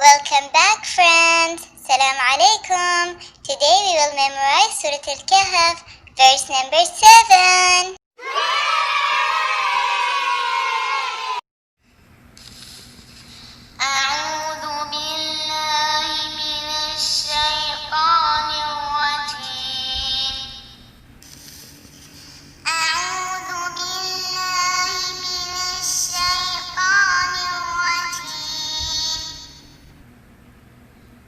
Welcome back, friends. Salam alaikum. Today we will memorize Surah Al-Kahf, verse number 7. أعوذ بالله من الشيطان الرجيم. أعوذ بالله من الشيطان الرجيم.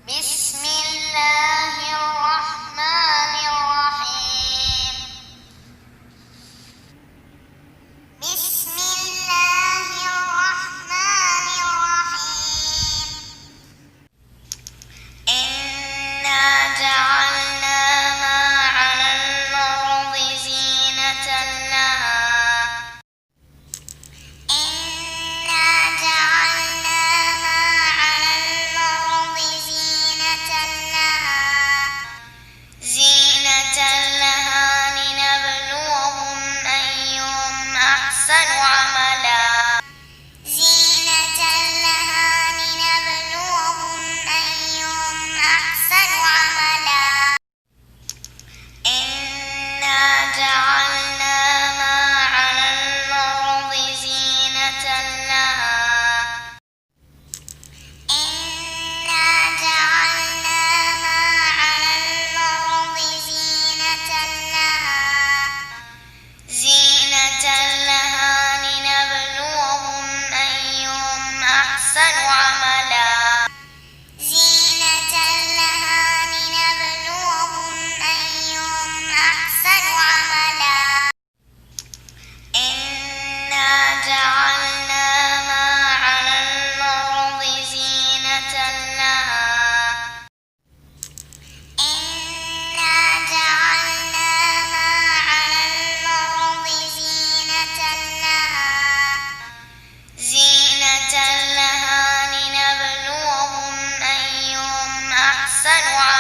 بسم الله الرحمن الرحيم. بسم الله الرحمن الرحيم. إنا جعلنا ما على الأرض زينة لها. إنا جعلنا ما على الأرض زينة لها لنبلوهم أيهم أحسن عملا. زينة لها لنبلوهم أيهم أحسن عملا. إنا جعلنا ما على الأرض زينة لها. إنا جعلنا ما على الأرض زينة لها لنبلوهم أيهم أحسن عملا. زينة لها لنبلوهم أيهم أحسن عملا. إنا جعلنا ما على الأرض زينة لها. إنا جعلنا ما على الأرض زينة لها لنبلوهم أيهم أحسن عملا.